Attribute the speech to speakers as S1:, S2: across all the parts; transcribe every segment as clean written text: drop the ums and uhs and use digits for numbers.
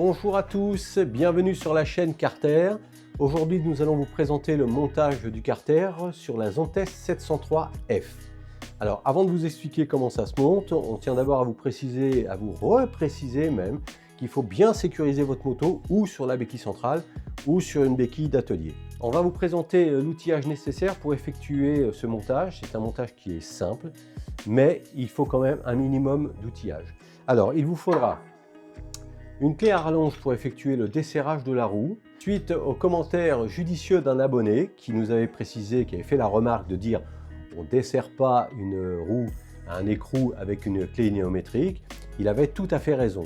S1: Bonjour à tous, bienvenue sur la chaîne Carter. Aujourd'hui, nous allons vous présenter le montage du Carter sur la Zontes 703F. Alors, avant de vous expliquer comment ça se monte, on tient d'abord à vous préciser, à vous repréciser même, qu'il faut bien sécuriser votre moto ou sur la béquille centrale ou sur une béquille d'atelier. On va vous présenter l'outillage nécessaire pour effectuer ce montage. C'est un montage qui est simple, mais il faut quand même un minimum d'outillage. Alors, il vous faudra une clé à rallonge pour effectuer le desserrage de la roue. Suite aux commentaires judicieux d'un abonné qui nous avait précisé, qui avait fait la remarque de dire on ne dessert pas une roue à un écrou avec une clé néométrique, il avait tout à fait raison.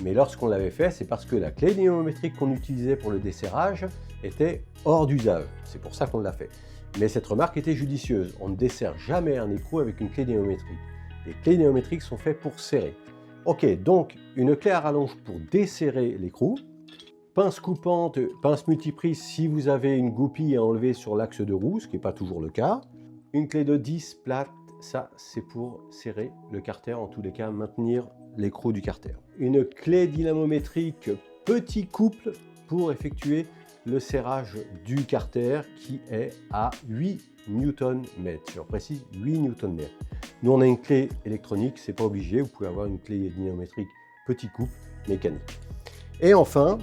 S1: Mais lorsqu'on l'avait fait, c'est parce que la clé néométrique qu'on utilisait pour le desserrage était hors d'usage. C'est pour ça qu'on l'a fait. Mais cette remarque était judicieuse. On ne dessert jamais un écrou avec une clé néométrique. Les clés néométriques sont faites pour serrer. Ok, donc une clé à rallonge pour desserrer l'écrou, pince coupante, pince multiprise si vous avez une goupille à enlever sur l'axe de roue, ce qui n'est pas toujours le cas. Une clé de 10 plate, ça c'est pour serrer le carter, en tous les cas maintenir l'écrou du carter. Une clé dynamométrique petit couple pour effectuer le serrage du carter qui est à 8 Nm. Je précise 8 Nm. Nous on a une clé électronique, c'est pas obligé, vous pouvez avoir une clé dynamométrique petit couple mécanique. Et enfin,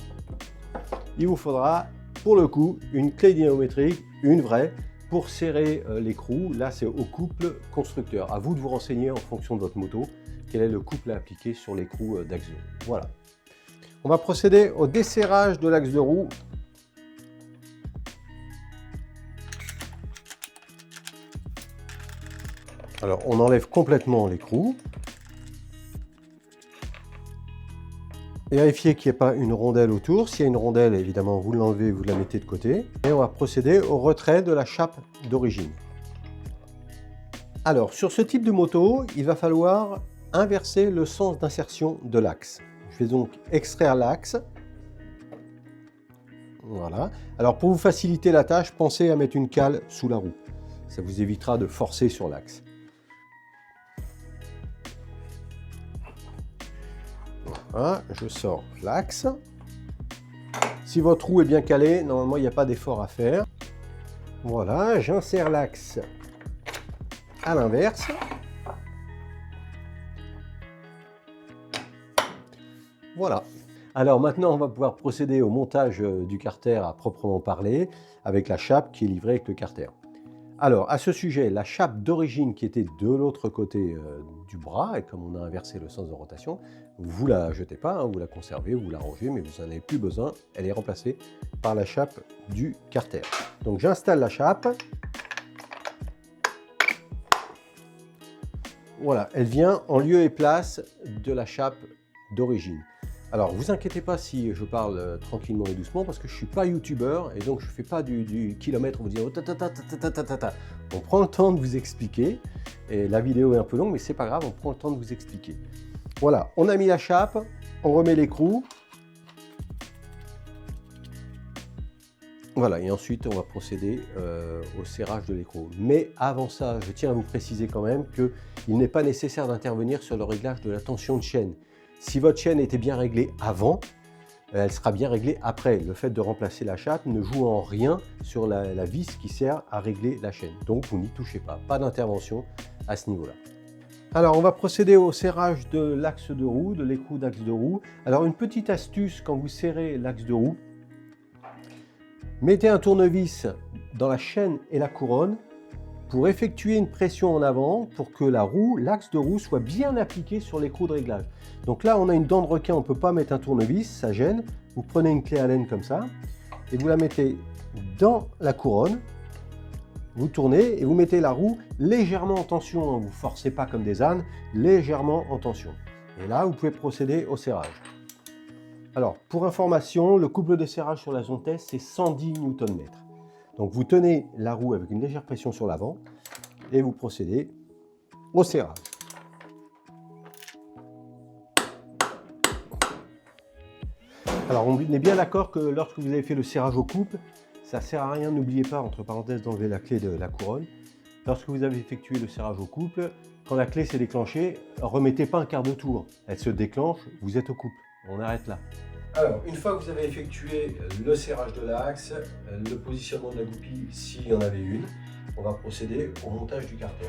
S1: il vous faudra pour le coup une clé dynamométrique, une vraie, pour serrer l'écrou. Là c'est au couple constructeur. À vous de vous renseigner en fonction de votre moto, quel est le couple à appliquer sur l'écrou d'axe de roue. Voilà. On va procéder au desserrage de l'axe de roue. Alors, on enlève complètement l'écrou. Vérifiez qu'il n'y ait pas une rondelle autour. S'il y a une rondelle, évidemment, vous l'enlevez, vous la mettez de côté. Et on va procéder au retrait de la chape d'origine. Alors, sur ce type de moto, il va falloir inverser le sens d'insertion de l'axe. Je vais donc extraire l'axe. Voilà. Alors, pour vous faciliter la tâche, pensez à mettre une cale sous la roue. Ça vous évitera de forcer sur l'axe. Voilà, je sors l'axe. Si votre roue est bien calée, normalement il n'y a pas d'effort à faire. Voilà, j'insère l'axe à l'inverse. Voilà. Alors maintenant on va pouvoir procéder au montage du carter à proprement parler, avec la chape qui est livrée avec le carter. Alors, à ce sujet, la chape d'origine qui était de l'autre côté du bras, et comme on a inversé le sens de rotation, vous la jetez pas, hein, vous la conservez, vous la rangez, mais vous n'en avez plus besoin. Elle est remplacée par la chape du carter. Donc, j'installe la chape. Voilà, elle vient en lieu et place de la chape d'origine. Alors, vous inquiétez pas si je parle tranquillement et doucement, parce que je ne suis pas youtubeur, et donc je ne fais pas du kilomètre, on vous dit oh, ta, ta, ta, ta, ta, ta, ta, ta. On prend le temps de vous expliquer, et la vidéo est un peu longue, mais c'est pas grave, on prend le temps de vous expliquer. Voilà, on a mis la chape, on remet l'écrou. Voilà, et ensuite on va procéder au serrage de l'écrou. Mais avant ça, je tiens à vous préciser quand même qu'il n'est pas nécessaire d'intervenir sur le réglage de la tension de chaîne. Si votre chaîne était bien réglée avant, elle sera bien réglée après. Le fait de remplacer la chape ne joue en rien sur la vis qui sert à régler la chaîne. Donc vous n'y touchez pas, pas d'intervention à ce niveau-là. Alors on va procéder au serrage de l'axe de roue, de l'écrou d'axe de roue. Alors une petite astuce quand vous serrez l'axe de roue, mettez un tournevis dans la chaîne et la couronne pour effectuer une pression en avant pour que la roue, l'axe de roue soit bien appliqué sur l'écrou de réglage. Donc là, on a une dent de requin, on ne peut pas mettre un tournevis, ça gêne. Vous prenez une clé Allen comme ça et vous la mettez dans la couronne. Vous tournez et vous mettez la roue légèrement en tension. Vous ne forcez pas comme des ânes, légèrement en tension. Et là, vous pouvez procéder au serrage. Alors, pour information, le couple de serrage sur la Zontes, c'est 110 Nm. Donc vous tenez la roue avec une légère pression sur l'avant et vous procédez au serrage. Alors on est bien d'accord que lorsque vous avez fait le serrage au couple, ça ne sert à rien, n'oubliez pas entre parenthèses d'enlever la clé de la couronne. Lorsque vous avez effectué le serrage au couple, quand la clé s'est déclenchée, remettez pas un quart de tour. Elle se déclenche, vous êtes au couple. On arrête là. Alors, une fois que vous avez effectué le serrage de l'axe, le positionnement de la goupille, s'il y en avait une, on va procéder au montage du carter.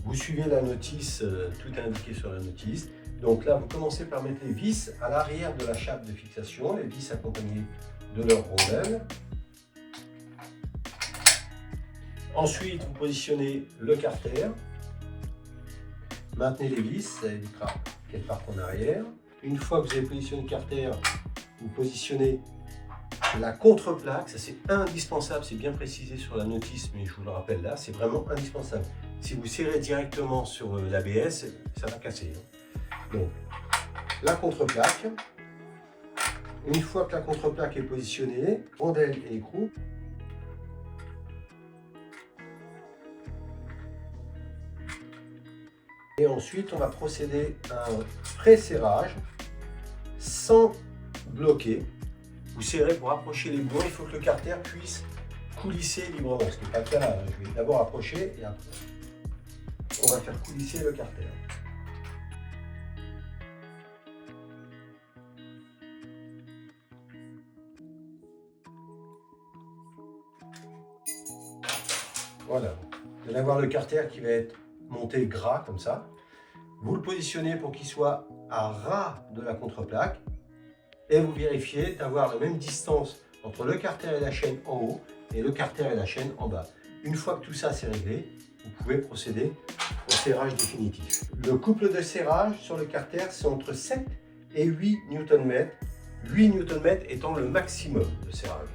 S1: Vous suivez la notice, tout est indiqué sur la notice. Donc là, vous commencez par mettre les vis à l'arrière de la chape de fixation, les vis accompagnées de leur rondelle. Ensuite, vous positionnez le carter. Maintenez les vis, ça évitera qu'elles partent en arrière. Une fois que vous avez positionné le carter, vous positionnez la contreplaque. Ça, c'est indispensable, c'est bien précisé sur la notice, mais je vous le rappelle là, c'est vraiment indispensable. Si vous serrez directement sur l'ABS, ça va casser. Donc, la contreplaque. Une fois que la contreplaque est positionnée, rondelle et écrou. Et ensuite, on va procéder à un pré-serrage sans bloquer. Vous serrez pour approcher les boulons. Il faut que le carter puisse coulisser librement. Ce n'est pas le cas là. Je vais d'abord approcher et après, on va faire coulisser le carter. Voilà. Vous allez avoir le carter qui va être monté gras comme ça. Vous le positionnez pour qu'il soit à ras de la contreplaque et vous vérifiez d'avoir la même distance entre le carter et la chaîne en haut et le carter et la chaîne en bas. Une fois que tout ça c'est réglé, vous pouvez procéder au serrage définitif. Le couple de serrage sur le carter, c'est entre 7 et 8 Nm, 8 Nm étant le maximum de serrage.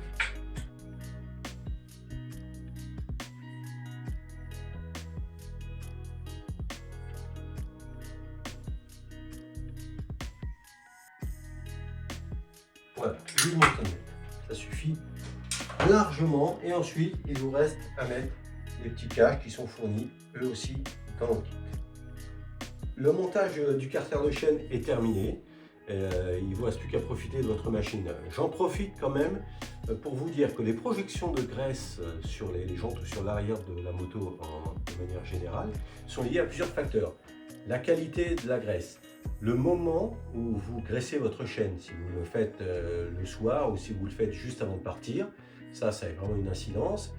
S1: Voilà, 8 Nm, ça suffit largement. Et ensuite, il vous reste à mettre les petits caches qui sont fournis, eux aussi, dans le kit. Le montage du carter de chaîne est terminé. Il ne vous reste plus qu'à profiter de votre machine. J'en profite quand même pour vous dire que les projections de graisse sur les jantes ou sur l'arrière de la moto de manière générale sont liées à plusieurs facteurs. La qualité de la graisse, le moment où vous graissez votre chaîne, si vous le faites le soir ou si vous le faites juste avant de partir, ça a vraiment une incidence.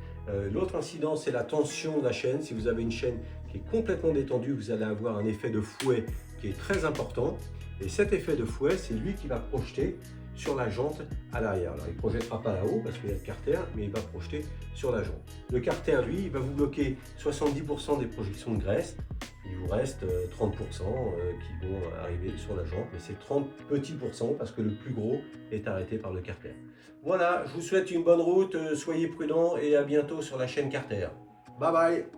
S1: L'autre incidence, c'est la tension de la chaîne. Si vous avez une chaîne qui est complètement détendue, vous allez avoir un effet de fouet qui est très important. Et cet effet de fouet, c'est lui qui va projeter sur la jante à l'arrière. Alors, il ne projettera pas là-haut parce qu'il y a le carter, mais il va projeter sur la jante. Le carter, lui, il va vous bloquer 70% des projections de graisse. Il vous reste 30% qui vont arriver sur la jante, mais c'est 30 petits pourcents parce que le plus gros est arrêté par le carter. Voilà, je vous souhaite une bonne route, soyez prudents et à bientôt sur la chaîne Carter. Bye bye!